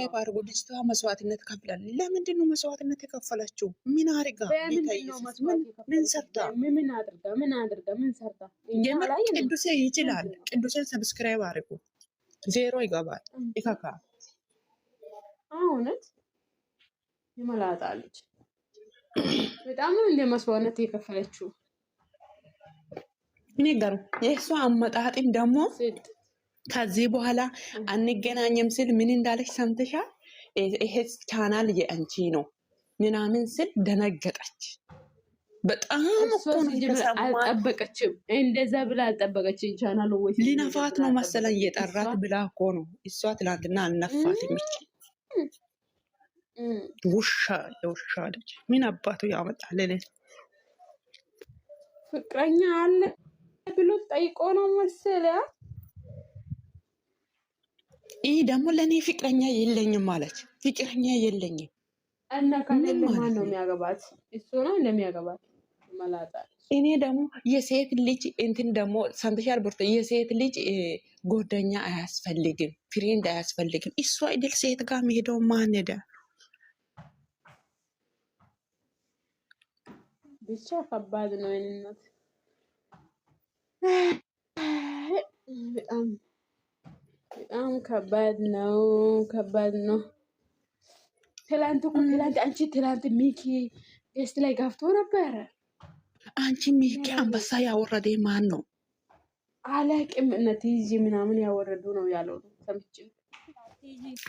ሰብስክራይብ አድርጉ። ልጅቷ መስዋዕትነት ከፍላል። ለምንድን ነው መስዋዕትነት የከፈለችው? ምን አርጋ? ምን ሰርታ? ምን ሰርታ? ቅዱሴ ይችላል። ቅዱሴን ሰብስክራይብ አድርጉ። ዜሮ ይገባል። ይካካ እውነት ይመላጣለች። በጣም ነው እንደ መስዋዕትነት የከፈለችው። ምን ይገሩ የእሷ አመጣጥም ደግሞ ከዚህ በኋላ አንገናኝም ስል ምን እንዳለች ሰምተሻል? ይሄ ቻናል የአንቺ ነው ምናምን ስል ደነገጠች። በጣም እኮ ነው የተሰማት። አልጠበቀችም፣ እንደዛ ብላ አልጠበቀችም። ቻናሉ ወይ ሊነፋት ነው መሰለኝ እየጠራት ብላ እኮ ነው እሷ ትላንትና አልነፋትም። ውሻ የውሻ ልጅ ምን አባቱ ያመጣል? ፍቅረኛ አለ ብሎ ጠይቆ ነው መሰለኝ። ይህ ደግሞ ለእኔ ፍቅረኛ የለኝም ማለች። ፍቅረኛ የለኝም እና ከሌለ ማን ነው የሚያገባት? እሱ ነው እንደሚያገባት መላጣል። እኔ ደግሞ የሴት ልጅ እንትን ደግሞ ሰምተሻል? ብርቱ የሴት ልጅ ጓደኛ አያስፈልግም፣ ፍሬንድ አያስፈልግም። እሷ አይደል ሴት ጋር መሄደው ማን ሄደ? ብቻ ከባድ ነው። እኔነት በጣም ከባድ ነው፣ ከባድ ነው። ትላንት አንቺ ትላንት ሚኪ ጌስት ላይ ጋፍቶ ነበረ። አንቺ ሚኪ አንበሳ ያወረደ ማን ነው? አላቅም። እነዚህ ምናምን ያወረዱ ነው ያለው ሰምቼ።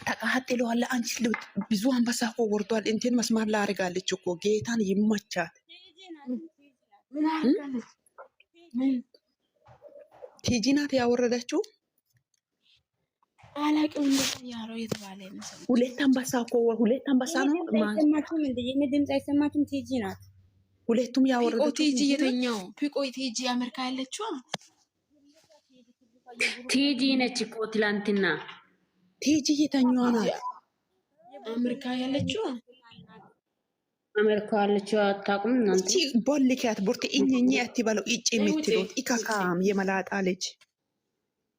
ተቃጥለዋል። አንቺ ብዙ አንበሳ እኮ ወርዷል። እንትን መስማር ላይ አድርጋለች እኮ ጌታን ይመቻት። ምን አርጋለች? ቲጂ ናት ያወረደችው። አላቅም ያለው የተባለ ነው። ሁለት አንበሳ እኮ ሁለት አንበሳ ነው። አይሰማችሁም እንዴ? የኔ ድምጽ አይሰማችሁም? ቲጂ ናት ሁለቱም ያወረደችው። ቲጂ የተኛው ፒቆይ ቲጂ አሜሪካ ያለችው ቲጂ ነች እኮ ትላንትና። ቲጂ የተኛዋ ናት አሜሪካ ያለችው። አሜሪካ ያለችው አታውቁም እናንተ? ቦልኪያት ቡርት እኝኝ አትበለው። እጭ የምትሉት ኢካካም የመላጣ ልጅ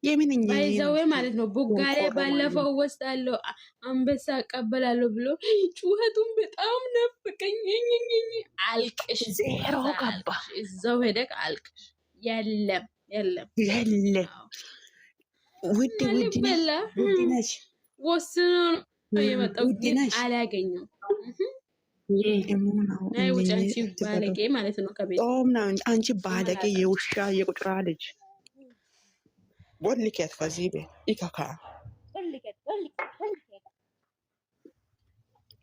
የምንኝ ባይዘው ማለት ነው። ቡጋሬ ባለፈው ወስዳለሁ አንበሳ አቀበላለሁ ብሎ ጩኸቱን በጣም ነፍቀኝ። አልቅሽ ዜሮ ገባ። እዛው ሄደክ አልቅሽ። የለም ውድ ነሽ ወስኖ የመጣው ግን አላገኘም። ናይ ውጭ አንቺ ባለጌ ማለት ነው። ከቤት አንቺ ባለጌ የውሻ የቁጥራ ልጅ ቦልኬት ከዚህ ቤት ኢካካ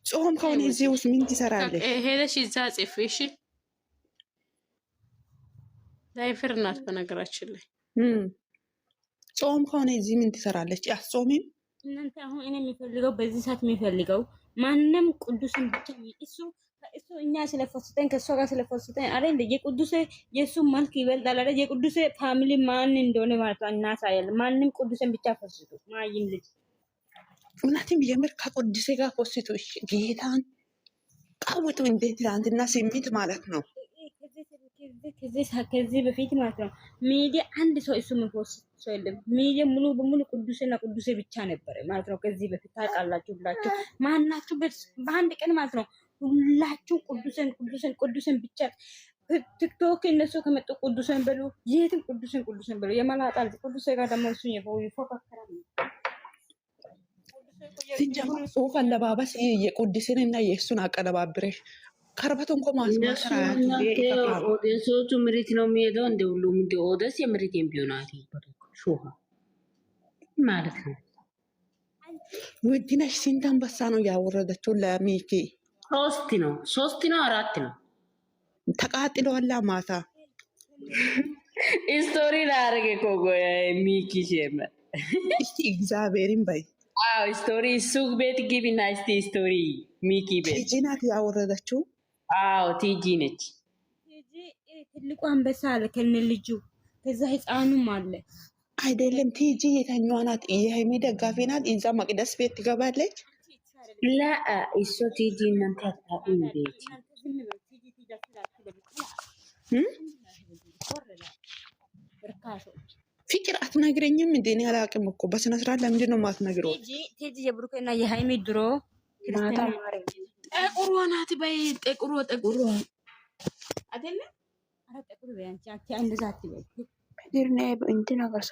ጾም ከሆነ እዚህ ውስጥ ምን ትሰራለሽ? ሄደሽ እዛ ጽፌሽ ላይፍር ናት። በነገራችን ላይ ጾም ከሆነ እዚህ ምን ትሰራለች? አጾሚም እናንተ አሁን እኔ የሚፈልገው በዚህ ሰዓት የሚፈልገው ማንንም ቅዱስን ብቻ እሱ እኛ ስለፈሰተን ከሷ ጋር ስለፈሰተን አይደል? የቅዱስ የሱ መልክ ይበልጣል አይደል? የቅዱስ ፋሚሊ ማን እንደሆነ ማለት ነው እናሳያለን። ማንንም ቅዱስን ብቻ ፈስቱ ማይም ልጅ እውነትም የምር ከቅዱስ ጋር ፈስቱ። እሺ ጌታን ቃውጡ እንዴት ትላንትና ስሜት ማለት ነው። ከዚህ በፊት ማለት ነው ሚዲያ አንድ ሰው እሱ መፈስት ሰው የለም። ሚዲያ ሙሉ በሙሉ ቅዱስና ቅዱስ ብቻ ነበር ማለት ነው። ከዚህ በፊት ታውቃላችሁ ብላችሁ ማናችሁ በአንድ ቀን ማለት ነው ሁላችሁ ቅዱስን ብቻ ቲክቶክ እነሱ ከመጡ ቅዱስን በሉ፣ የትም ቅዱስን በሉ። የማላጣል ቅዱስ ጋር ደግሞ እሱ ይፎካከራል። ሲጀምር ሱፍ አለባበስ የቅዱስን እና የእሱን አቀነባብረሽ ከርበት እንኳ ማስማሰራ ኦዴሶቹ ምሪት ነው የሚሄደው። እንደ ሁሉም እንደ ኦደስ የምሪት ቢሆናት ሹሃ ማለት ነው። ውድነሽ ስንት አንበሳ ነው ያወረደችው ለሚኪ? ሶስት ነው አራት ነው። ተቃጥለዋላ ማታ ስቶሪ ላረገ ኮጎ ሚኪ ሸመ እስቲ እግዚአብሔርን በይ። አዎ ስቶሪ ሱቅ ቤት ግቢና እስቲ ስቶሪ ሚኪ ቤት ቲጂ ናት ያወረደችው። አዎ ቲጂ ነች። ቲጂ ትልቁ አንበሳ አለ ከነ ልጁ፣ ከዛ ህፃኑም አለ አይደለም። ቲጂ የተኛዋ ናት። የሃይሚ ደጋፊ ናት። እዛ መቅደስ ቤት ትገባለች። ላ እሱ ቲጂ እናንተ አታውቁም ቤት ፍቅር አትነግረኝም እንዴ? እኔ አላውቅም እኮ በስነ ስርዓት። ለምንድን ነው የማትነግረው? ቴጂ የብሩክና የሃይሚ ድሮ ማታ ክርስቲያን ጠቁሯ ናት በይ ጠቁሯ አይደለ? አረ ጠቁር ቢያንቺ አንቺ እንደዛ አትበይ። ድርኔ እንትን አገርሰ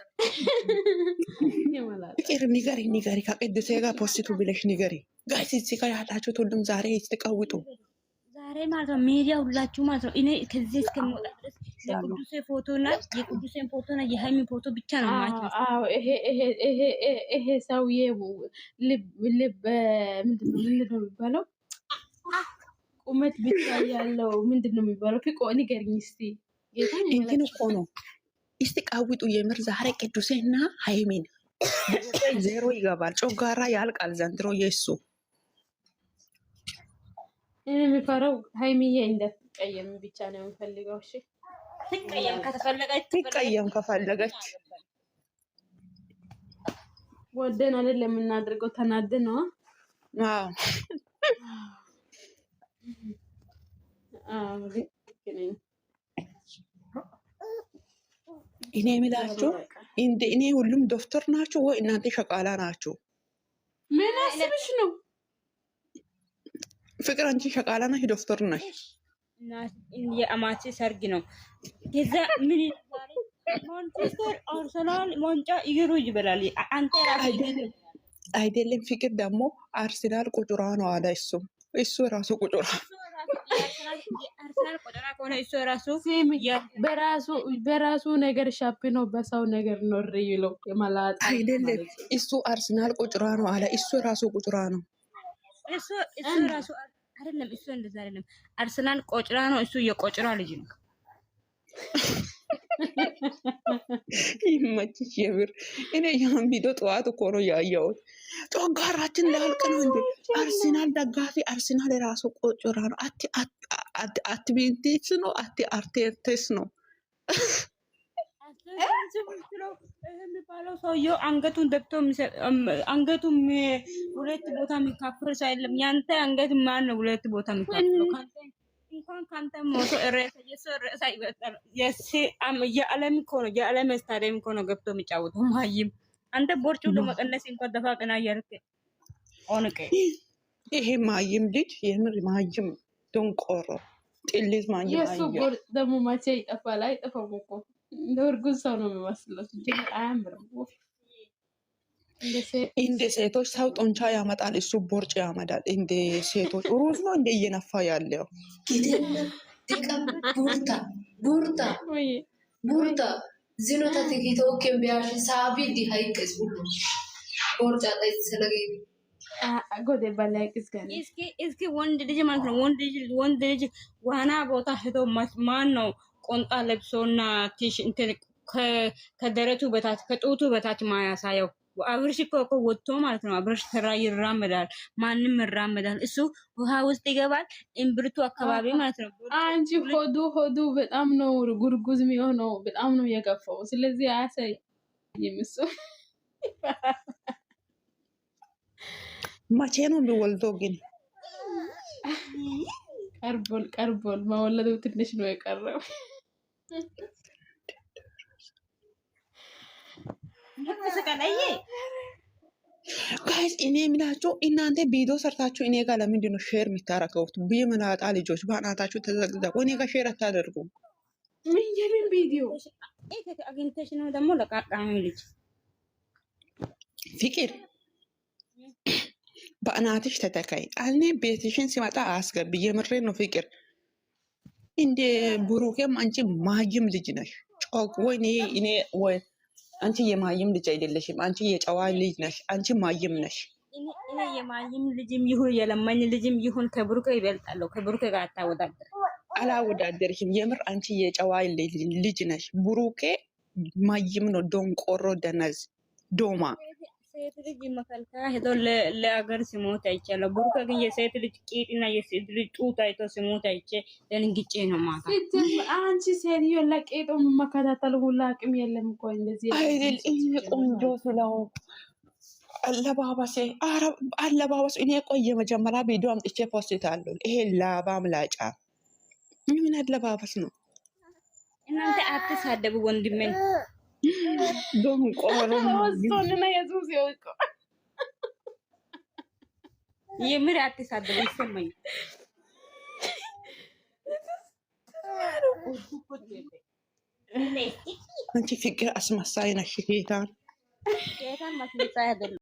ፍቅር ንገሪ ከቅዱሴ ጋር ፖስቱ ብለሽ ንገሪ። ጋይስ እዚህ ጋር ያላችሁት ሁሉም ዛሬ ስትቀውጡ ዛሬ ማለት ነው ሚዲያ ሁላችሁ ማለት ነው። እኔ ከዚህ እስከምወጣ ድረስ የቅዱሴ ፎቶና የቅዱሴን ፎቶና የሃይሚ ፎቶ ብቻ ነው ማለት አዎ ይሄ ሰውዬ ልብ ምንድነው የሚባለው? ቁመት ብቻ ያለው ምንድነው የሚባለው? ፍቆ ንገሪኝ እስቲ። እንትን እኮ ነው። እስቲ ቀውጡ የምር ዛሬ ቅዱሴና ሃይሚን ዜሮ ይገባል። ጮጋራ ያልቃል ዘንድሮ የሱ እኔ የሚፈራው ሃይሚዬ እንዳትቀየም ብቻ ነው የምፈልገው። እሺ ትቀየም ከፈለገች ወደን አይደለም የምናደርገው፣ ተናደን ነው። አዎ እኔ የሚላችሁ እንደ እኔ ሁሉም ዶክተር ናችሁ ወይ እናንተ ሸቃላ ናችሁ? ምን አስብሽ ነው? ፍቅር አንቺ ሸቃላ ነሽ ዶክተር ነሽ? የአማቼ ሰርግ ነው። ከዛ ምን ማንቸስተር አርሰናል ዋንጫ ይገሩ ይበላል። አንተ አይደለም ፍቅር ደግሞ አርሰናል ቁጥሯ ነው አለ እሱ ራሱ ቁጥሯ አርሰናል ቁጥሯ ከሆነ እሱ ራሱ በራሱ ነገር ሻፕ ነው፣ በሰው ነገር ነው ይለው የማላጣ አይደለም። እሱ አርሰናል ቁጥሯ ነው አለ እሱ ራሱ ቁጥሯ ነው። እሱ ራሱ አይደለም። እሱ እንደዛ አይደለም። አርሰናል ቆጭራ ነው፣ እሱ የቆጭራ ልጅ ነው። ይመችሽ የምር። እኔ ያን ቪዲዮ ጠዋት እኮ ነው ያየሁት። ጮጋራችን ላልቅ ነው እንዴ? አርሰናል ደጋፊ አርሰናል የራሱ ቆጭራ ነው። አትቤንቲስ ነው አርቴርቴስ ነው የሚባለው ሰውዬው አንገቱን ደብቶ አንገቱን ሁለት ቦታ የሚካፍር ሰው የለም። ያንተ አንገት ማን ነው ሁለት ቦታ የሚካፍረው? እንኳን ካንተ ሞቶ ርዕሳ ይበጣል። የዓለም እኮ ነው የዓለም ስታዲየም እኮ ነው ገብቶ የሚጫወተው። ማይም አንተ ቦርጩ ለመቀነስ እንኳን ደፋ ቀና እያልክ ኦንቄ ይሄ ማይም ልጅ የምር ማይም ደንቆሮ ጥልዝ ማይም የሱ ቦርጭ ደግሞ ማቼ ይጠፋል። አይጠፋም እኮ እንደ እርጉዝ ሰው ነው የሚመስለው። ሲጀምር አያምርም። እንደ ሴቶች ሰው ጡንቻ ያመጣል፣ እሱ ቦርጭ ያመጣል። እንደ ሴቶች ሩዝ ነው እንደ እየነፋ ያለው ቡርታ ዚኖታ ቲክቶክን ቢያሽ ሳቢ ዲ ሃይቅስ ሁሉ ቦርጫ ላይ ስለገኝ ጎዴ በላይ ቅስገን እስኪ ወንድ ልጅ ማለት ነው ወንድ ልጅ ዋና ቦታ ሄዶ ማን ነው ቆንጣ ለብሶና ቲሽ እንትን ከደረቱ በታች ከጡቱ በታች ማያሳየው? አብርሽ እኮ ወጥቶ ማለት ነው። አብርሽ ተራ ይራመዳል፣ ማንም ይራመዳል። እሱ ውሃ ውስጥ ይገባል፣ እምብርቱ አካባቢ ማለት ነው። አንቺ ሆዱ በጣም ነው ጉርጉዝ የሚሆነው፣ በጣም ነው የገፋው። ስለዚህ አያሳይም እሱ። መቼ ነው የሚወልደው ግን? ቀርቦል መወለዱ ትንሽ ነው የቀረው። ጋይስ እኔ የምላችሁ እናንተ ቪዲዮ ሰርታችሁ እኔ ጋር ለምንድን ነው ሼር የምታረገውት? የመናጣ ልጆች በእናታችሁ ተዘግዘቁ። እኔ ጋር ሼር አታደርጉ። ምን ቪዲዮ አግኝተሽ ነው ደግሞ ለቃቃሚ ልጅ ፍቅር በእናትሽ ተተካይ አልኔ ቤትሽን ሲመጣ አስገቢ። የምሬ ነው ፍቅር። እንደ ብሩኬም አንቺ ማይም ልጅ ነሽ። ጮክ ወይ እኔ ወይ አንቺ የማይም ልጅ አይደለሽም። አንቺ የጨዋ ልጅ ነሽ። አንቺ ማይም ነሽ። እኔ የማይም ልጅም ይሁን የለማኝ ልጅም ይሁን ከብሩኬ ይበልጣለሁ። ከብሩኬ ጋር አታወዳደር። አላወዳደርሽም። የምር አንቺ የጨዋ ልጅ ነሽ። ብሩኬ ማይም ነው። ዶንቆሮ ደነዝ ዶማ ሴት ልጅ መከልካ ሄዶ ለአገር ሲሞት አይቻለሁ። ብሩኬ ግን የሴት ልጅ ቂጥና የሴት ልጅ ጡት አይቶ ሲሞት አይቼ ደንግጬ ነው ማታ። አንቺ ሴትዮ ለቄጦ መከታተል ሁላ አቅም የለም እኮ እንደዚህ አይደል? ቆንጆ ስለው አለባበሴ አለባበሱ እኔ ቆየ መጀመሪያ ቪዲዮ አምጥቼ ፖስታለሁ። ይሄ ላባ ምላጫ ምን አለባበስ ነው? እናንተ አትሳደቡ ወንድሜን። ደንቆሮ ወሶንና ኢየሱስ ይወቅ የምር አትሳደብ ይሰማኝ አንቺ ፍቅር አስመሳይ ነሽ ጌታ ማስመሳይ አይደለም